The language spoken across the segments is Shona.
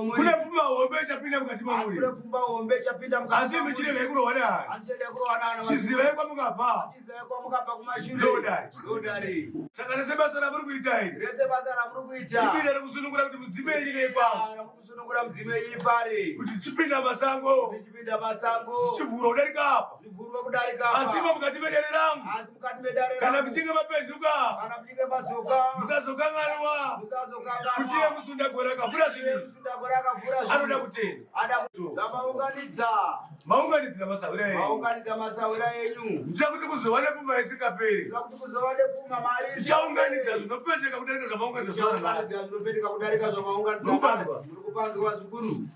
muri. Kune pfuma hombe chapinda mukati mamuri. Kune pfuma hombe chapinda mukati. Asi michirege kurowana. Ansenge kurowana. Chizive kwa mukapa. Chizive kwa mukapa kumashure. Lodari. Saka rese basa ramuri kuita iri. Rese basa ramuri kuita. Chipinda kusunungura kuti mudzime nyika ipa. Kusunungura mudzime ifare. Kuti chipinda masango. Chipinda masango. Chivhuro kudarika apa. Chivhuro kudarika apa. Asi mukati medare rangu. Asi mukati medare rangu. Kana mchinge mapenduka. Kana mchinge madzoka. Musazokanganwa. Musazokanganwa. Kuti Musundagore akavhura zvinhu. Musundagore akavhura zvinhu. Anoda kutenda. Ada kutunga. Maunganidza. Maunganidzira masaura enyu. Maunganidza masaura enyu. Ndira kuti kuzova nepfuma isingaperi. Ndira kuti kuzova nepfuma mari. Tichaunganidza zvinopendeka kudarika zvamaunganidza zuva ranhasi. Zvinopendeka kudarika zvamaunganidza. Muri kupanzwa zvikuru.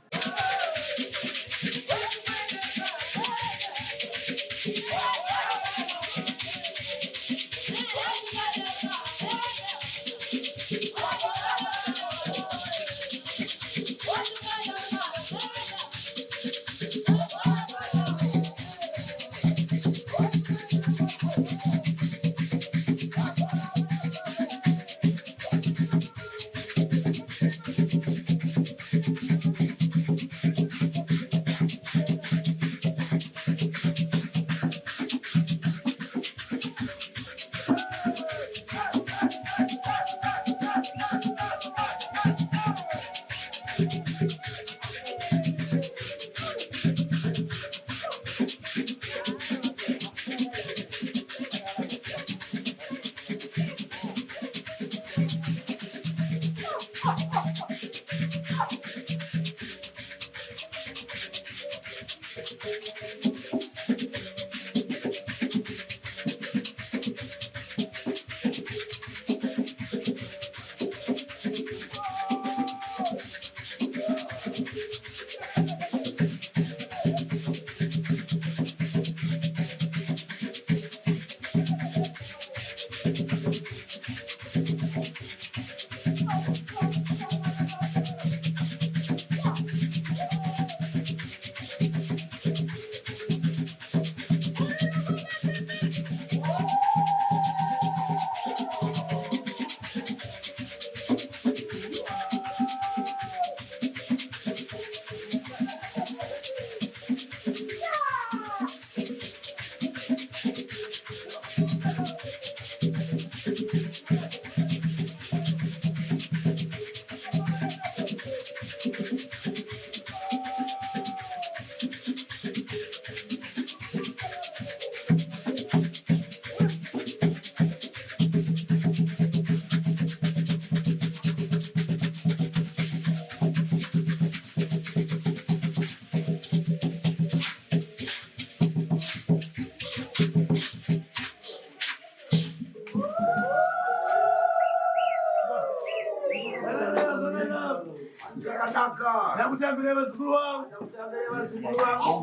Nakutambira vazukuru vangu.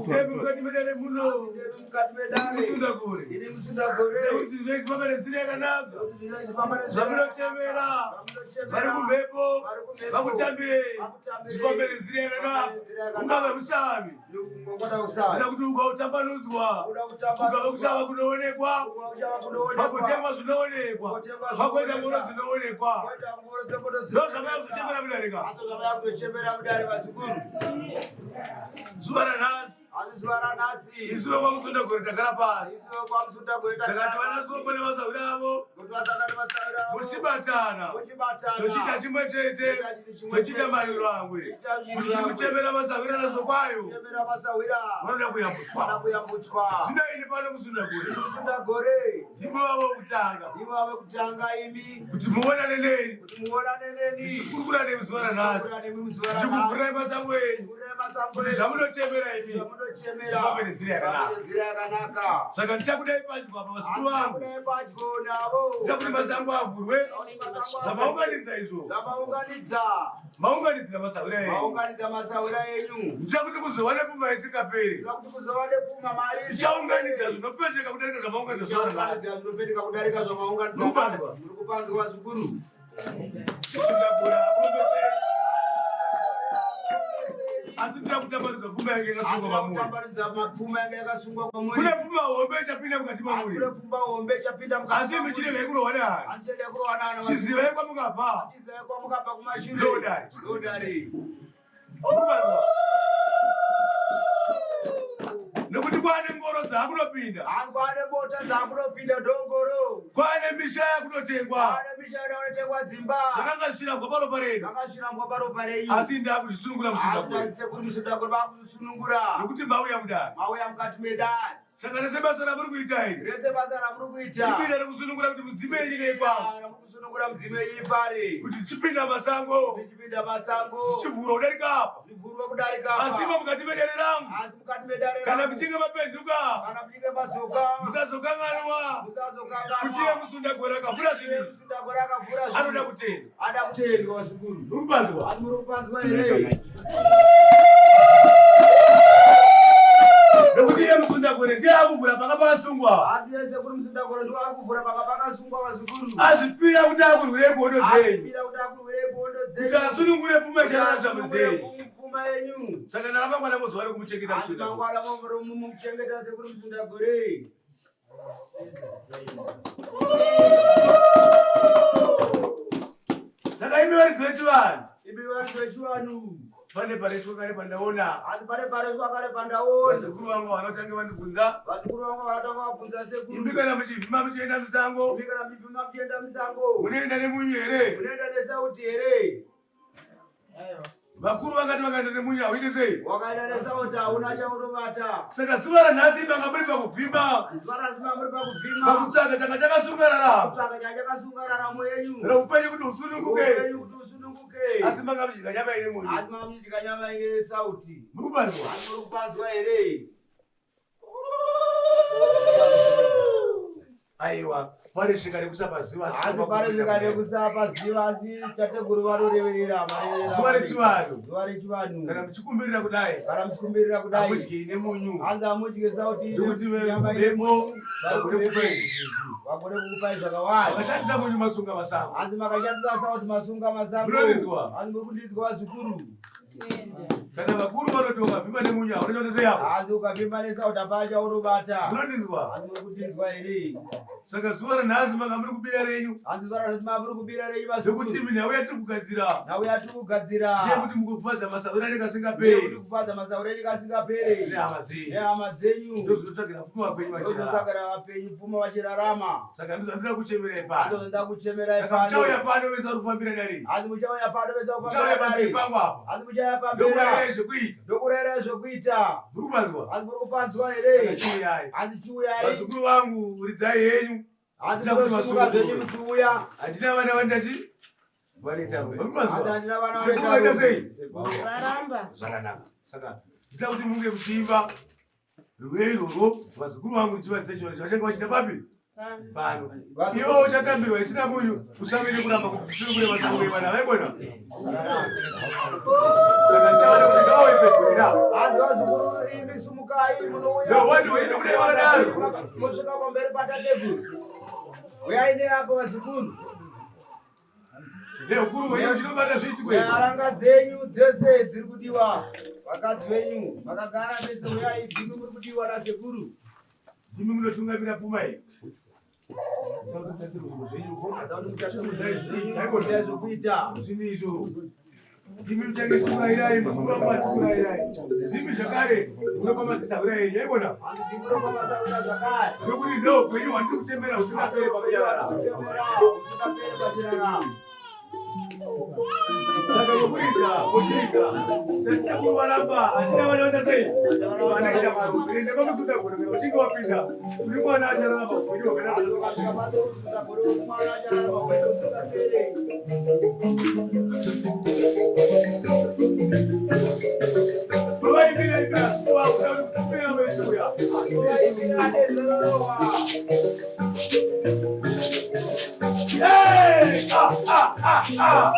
Tebu mukati medare muno. Musundagore. Kuti zvekufamba nenzira yakanaka. Zvamunochemera. Vari kumhepo. Vakutambire. Zvifambe nenzira yakanaka. Ungava mushami. Nda kuti ukautambanudzwa. Ungava kushava kunoonekwa. Vakutengwa zvinoonekwa. Vakuenda ngoro zvinoonekwa. Ndozvamaya kuchemera mudarika. Zuva ranhasi. Zuva ranhasi. Izuva kwa Musundagore takara pasi. Izuva kwa Musundagore takara pasi. Takati vanasoko nevasawira avo. Muchibatana. Tochita chimwe chete. Tochita mariro amwe. Kuti kuchemera masawira nasokwayo. Vanoda kuyambutswa. Zvinoini pano Musundagore. Ndimi vavo vokutanga. Kuti muonane neni. Muchikurukura nemi zuva ranhasi. Muchikuvhurai masango enyu. Kuti zvamunochemera imi. Zvifambe nenzira yakanaka. Saka ndichakudai padyo apa vazukuru vangu. Ndida kuti masango avhurwe. Zvamaunganidza izvo. Maunganidzira masaura enyu. Ndida kuti kuzova nepfuma isingaperi. Tichaunganidza zvinopendeka kudarika zvamaunganidza zuva ranhasi. Muri kupanzwa zvikuru. Asi ndira kutambanudza pfuma yange yakasungwa pamuri. Kune pfuma hombe chapinda mukati mamuri. Asi michirege kurowana. Chizive kwa mukapa. Kumashure. Lodari. dzakunopinda. Angwane mota dzakunopinda dongoro. Kwane misha yakunotengwa. Kwane misha yakunotengwa dzimba. Zvakangashirambwa paro paredu. Zvakashirambwa paro paredu. Asi ndakuzvisunungura Musundagore. Asi Sekuru Musundagore vakusunungura. Nokuti mauya mudare. Mauya mukati medare. Saka rese basa ramuri kuita iri. Rese basa ramuri kuita. Chipinda rekusunungura kuti mudzime nyika ipa. Kusunungura mudzime ifare. Kuti chipinda masango. Chipinda masango. Chivhuro kudarika apa. Zvivhurwa kudarika apa. Asi mukati medare rangu. Asi mukati medare rangu. Kana muchinge mapenduka. Kana muchinge madzoka. Musazokanganwa. Musazokanganwa. Kuti iye Musundagore akavhura zvinhu. Musundagore akavhura zvinhu. Anoda kutenda. Ada kutendwa vazukuru. Muri kupanzwa. Asi muri kupanzwa here. Nokuti iye Musundagore ndiye akuvhura panga pakasungwa. Asi iye Sekuru Musundagore ndiye akuvhura panga pakasungwa vazukuru. Azvipira kuti akurwire gondo dzenyu. Azvipira kuti akurwire gondo dzenyu. Kuti asunungure pfuma ichararamiswa mudzeni. Pfuma yenyu. Saka naramangwana muzuva rekumuchengeta Musundagore. Mangwana mumuchengeta Sekuru Musundagore. Saka imi varidzi vechivanhu. Imi varidzi vechivanhu. Pane pareswa kare pandaona. Asi pane pareswa kare pandaona. Vazukuru vangu vanotange vandibvunza. Vazukuru vangu vanotanga vabvunza Sekuru. Imi kana muchivhima muchienda musango. Imi kana muchivhima muchienda musango. Munoenda nemunyu here? Munoenda nesauti here? Vakuru vakati vakaenda nemunyu hauite sei? Wakaenda nesauti hauna chaunobata. Saka zuva ranhasi manga muri pakuvhima. Zuva ranhasi manga muri pakuvhima. Pakutsvaga changa chakasunga raramo. Pakutsvaga changa chakasunga raramo yenyu. Reupenyu kuti usununguke. Reupenyu kuti usununguke. Asi manga muchidya nyama ine munyu. Asi manga muchidya nyama ine sauti. Muri kupanzwa? Asi muri kupanzwa here? Aiwa, paresvika rekusapaziva. Asi paresvika rekusapaziva asi tateguru vanoreverera marevera. Zuva rechivanhu. Zuva rechivanhu. Kana muchikumbirira kudai. Kana muchikumbirira kudai. Hamudyi nemunyu. Hanzi hamudyi sauti ine. Nokuti vemo vagone kukupai zvakawanda. Makashandisa munyu masunga masango. Hanzi makashandisa sauti masunga masango. Munondinzwa? Hanzi muri kundinzwa vazukuru. Kana vakuru vanoti ukavhima nemunyu haunoita seyapo. Hanzi ukavhima nesauti hapana chaunobata. Munondinzwa? Hanzi muri kundinzwa here. Saka zuva ranhasi manga muri kubira renyu. Hanzi zuva ranhasi manga muri kubira renyu vazukuru. Zvokuti imi nhau yatiri kugadzira. Nhau yatiri kugadzira. Ndiye kuti mukufadza masaura nekasingaperi. Kuti kufadza masaura nekasingaperi. Nehama dzenyu. Nehama dzenyu. Ndozvinotsvagira pfuma vapenyu vachirarama. Ndozvinotsvagira vapenyu pfuma vachirarama. Saka ndozvandoda kuchemerai pano. Ndozvandoda kuchemerai pano. Saka muchauya pano vese vari kufambira nari. Hanzi muchauya pano vese vari kufambira nari. Muchauya pangu apa. Hanzi muchauya pamberi. Ndokurayira zvekuita. Muri kupanzwa? Hanzi muri kupanzwa here. Saka chiuyai. Hanzi chiuyai. Vazukuru vangu ridzai henyu. Hanzi ndosimuka zvenyu muchiuya. Handina vana vandachi? Vanetaro. Muri kupanzwa? Hanzi handina vana vanetaro. Sekuru vaita sei? Varamba. Zvakanaka. Saka ndida kuti munge muchiimba rwiyo irworwo vazukuru vangu ndichivatidza chivanhu chavachange vachida papi? Pano. Ivo uchatambirwa isina munyu usamire kuramba kuti tisunungure masango evana vaikona. Saka ndichaona kuti ngauye pedyo nina. Hanzi vazukuru imi sumukai munouya. Yo wandiwende kudai vakadaro. Mosvika pamberi patateguru. Uyai neapo vazukuru. Neukuru hwenyu chinobata zviitiko izvi. Haranga dzenyu dzese dziri kudiwa. Vakadzi venyu vakagara vese uyai dzimi muri kudiwa nasekuru. Dzimi munotungamira pfuma iyi. Zvekuita zvimi izvo. Dzimi muchange tikurairai mazukuru vangu vatikurairai. Dzimi zvakare munopa madzisaura enyu yaibona. Nokuti ndo upenyu hwandiri kutembera husingaperi pakuchararama. Saka nokuridza kuchiita tatisa kuvaramba hatina vana vanda sei vanaita vanhu kuenda pamusundagore kana uchinge wapinda uri mwana achararama upenyu hwakanaka. Vavaimbira imbira suwa kutapera vechiuya. Hey! Ah!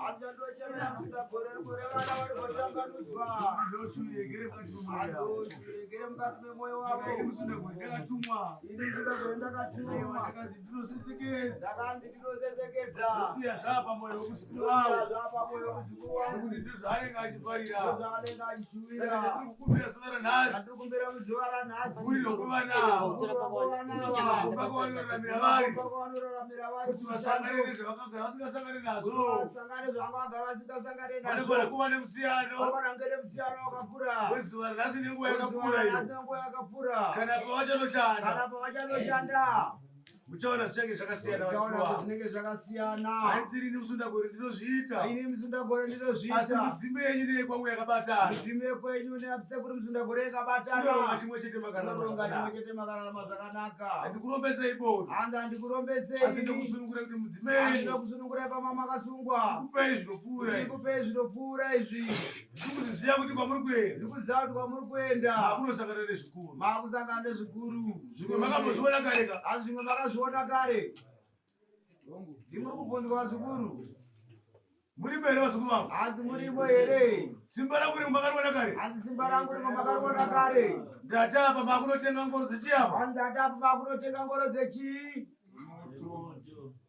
Achandochemera Musundagore gore vana vari kutambanudzwa. Ndoshuvigere mukati memwoyo yavo. Andozviregere mukati memwoyo wavo. Saka ini Musundagore ndakatumwa. Ini Musundagore ndakatumwa. Ndakanzi ndinosesekedza. Ndakanzi ndinosesekedza. Ndosiya zvapamwoyo wemuzukuru wavo. Zvapamwoyo wemuzukuru wangu. Nokuti ndozvaanenge achiparira. Ndozvaanenge achishuwira. Saka ndiri kukumbira zuva ranhasi. Ndikumbira muzuva ranhasi. Vhuriro kuva navo. Vanoraramira vari. Kuti vasangane nezvavakagara vasingasangane nazvo. Vasangane zvavakagara vasingasangane nazvo. Vanofana kuva nemusiyano. Vanofana kunge nemusiyano wakakura. Wezuva ranhasi nenguva yakapfuura iyo. Kana pavachanoshanda. Muchaona zvichange zvakasiyana zvakasiyana. Haisiri ini Musundagore ndinozviita. Ini Musundagore ndinozviita. Asi midzimu yenyu neyekwangu yakabatana. Midzimu yekwenyu neyasekuru Musundagore yakabatana. Munoronga chimwe chete makararama zvakanaka. Handikurombesei bodo. Hanzi handikurombesei. Asi ndokusunungura kuti mudzimu yenyu. Ndokusunungura pama makasungwa. Ndikupei zvinopfuura izvi. Ndikupei zvinopfuura izvi. Ndikuziva kuti kwamuri kuenda. Ndikuziva kuti kwamuri kuenda. Makunosangana nezvikuru. Makusangana nezvikuru. Zvimwe makambozviona kare ka. Asi zvimwe makazviona kare. Ndimuri kubvunzwa vazukuru. Muri mbere vazukuru vangu. Hanzi murimo here. Simba rangu rimo makariona kare. Hanzi simba rangu rimo makariona kare. Ndatapa makunotenga ngoro dzechiapa. Hanzi ndatapa makunotenga ngoro dzechi.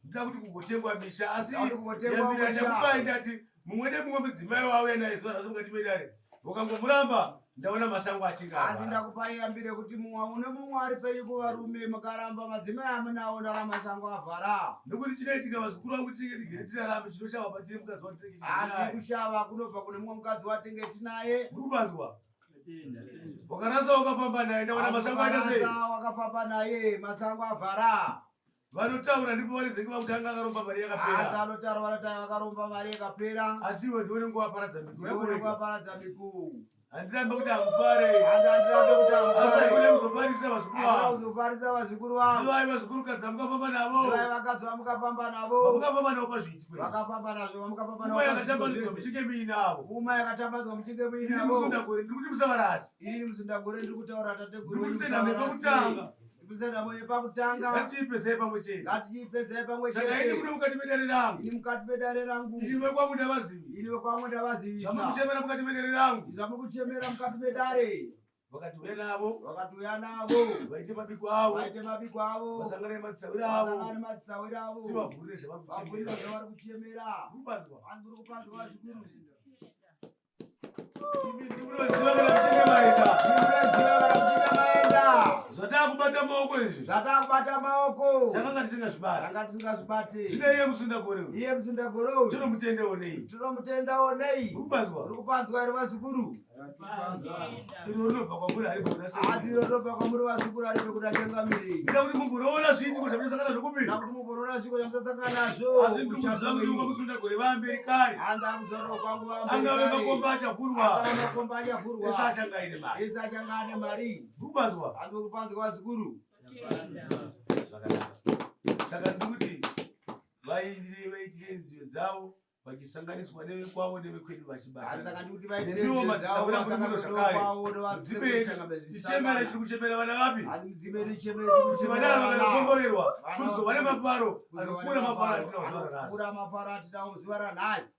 Ndida kuti kungotengwa misha asi kungotengwa yambira misha. ndakupai ndati mumwe nemumwe mudzimai wauya naye zuva rasi mukati medare. Ukangomuramba ndaona masango achinga. Hanzi ndakupai yambire kuti mumwe ari penyu kuvarume mukaramba madzimai amunawo ndalamasango avhara. Nokuti chinoitika vazukuru vangu tinge tigere tirarame chinoshava patine mukadzi watinenge tinaye. tinaye. Kushava kunobva kune mumwe mukadzi watinge tinaye. Murubanzwa. Wakarasa wakafamba naye ndaona masango aita sei. Wakafamba naye masango avhara. Vanotaura ndipo varizenge vakutanga akaromba mari yakapera. Asi anotaura vanotanga vakaromba mari yakapera. Asi iwe ndione nguvaparadza miku yako rega. Nguvaparadza miku. Handirambe kuti hamufare. Hanzi handirambe kuti hamufare. Asi haikone kuzofarisa vazukuru vangu. Kuzofarisa vazukuru vangu. Zivai vazukuru kadzi mukafamba navo. Zivai vakadzi vamukafamba navo. Mukafamba navo pazvitwe. Vakafamba nazvo vamukafamba navo. Pfuma yakatambanudzwa muchinge muinavo. Pfuma yakatambanudzwa muchinge muinavo. Ini Musundagore ndiri kuti musavarasi. Ini Musundagore ndiri kutaura tateguru. Ndiri kuti senhambe pakutanga. Kusenda moyo pakutanga. Ngatiipezei pamwe chete. Ngatiipezei pamwe chete. Saka ini kune mukati medare rangu. Ini mukati medare rangu. Ini wekwangu ndavazivi. Ini wekwangu ndavazivisa. Zvamukuchemera mukati medare rangu. Zvamukuchemera mukati medare. Vakatuya navo. Vakatuya navo. Vaite mabiko avo. Vaite mabiko avo. Vasangane nematsawira avo. Vasangane nematsawira avo. Tivavhurire zvavari kuchemera. Vavhurire zvavari kuchemera. Murubanzwa. Hanzi muri kupanzwa vazukuru. Imi ndinoziva kana muchinge maenda. Ndinoziva kana muchinge maenda. Zvatakubata maoko izvi. Zvatakubata maoko. Takanga tisingazvibati. Tanga tisingazvibati. Zvino iye Musundagore uyu. Iye Musundagore uyu. Tinomutendewo nei. Tinomutendawo nei. Murubanzwa. Muri kupanzwa ere vazukuru. Iro rinobva kwamuri ari kuda sei. Asi iro rinobva kwamuri vazukuru ari kuda tengamiri. Ndida kuti mumboona zviitiko zvamusangana nazvo kumberi. Ndakuti mumboona zviitiko zvamusangana nazvo. Asi ndikuziva kuti kwaMusundagore vamberi kare. Hanzi akuziva kwangu vamberi. Angave makomba achavhurwa. Angave makomba achavhurwa. Ese achanga aine mari. Ese achanga ane mari. Murubanzwa. Hanzi muri kupanzwa vazukuru. Zvakanaka. Saka ndikuti vaindire vaitire nziyo dzavo vachisanganiswa nevekwavo nevekwedu vachibatana. Ndiwo madzisaura muri muno zvakare. Mudzimu yedu ichemera chiri kuchemera vana vapi? Kuti vana ava vakanokomborerwa kuzova nemafaro anopfuura mafaro atinawo zuva ranhasi.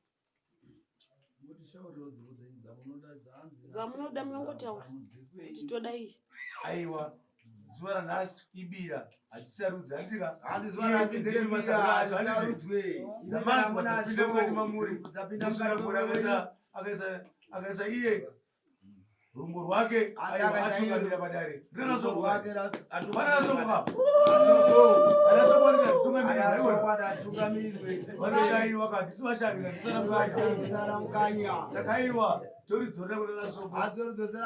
Zamunoda munongotaura kuti toda iyi. Aiwa. Zuva ranhasi ibira hatisarudzi handika zamanzi matapinda mukati mamuri Musundagore akaisa iye rumbo rwake atungamira padare vanotaiwa kandi sivashavika ndisana saka aiwa toridzorera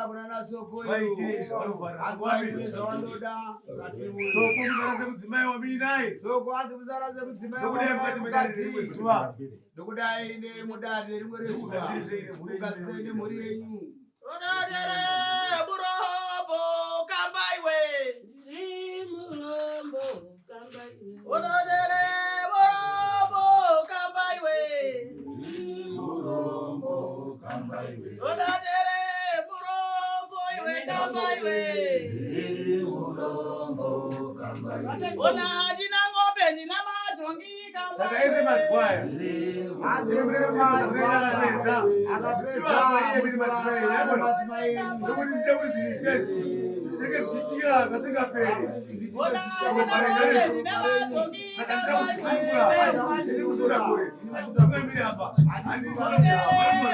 kunana soko vaitire zvavanofanira soko muzarase mudzimai wamuinaye nokudai mukati medare nerimwe zuva ndokudai nemudare nerimwe rezuva ugadzirisei nemhuri yenyu. Onadere murombo kambaiwe. Murombo kambaiwe. Onadere murombo kambaiwe. Murombo kambaiwe. Onadere murombo iwe kambaiwe. Murombo kambaiwe. Ona jina ng'ombe nina madongi Saka ese madzimai. Ndinomulega mazaurira akapedza. Chivapa iye kuti madzimai yabona. Ndokuti nditauri zvinhu izvozvo. Seke zvichitika kasingaperi. Saka ndichakusimbura. Ndiri kuzoda kure. Ndinombiri apa. Handinoda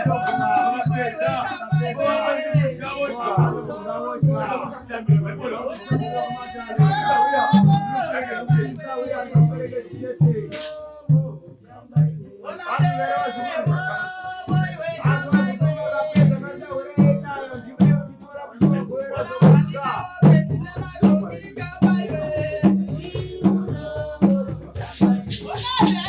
vakapedza. What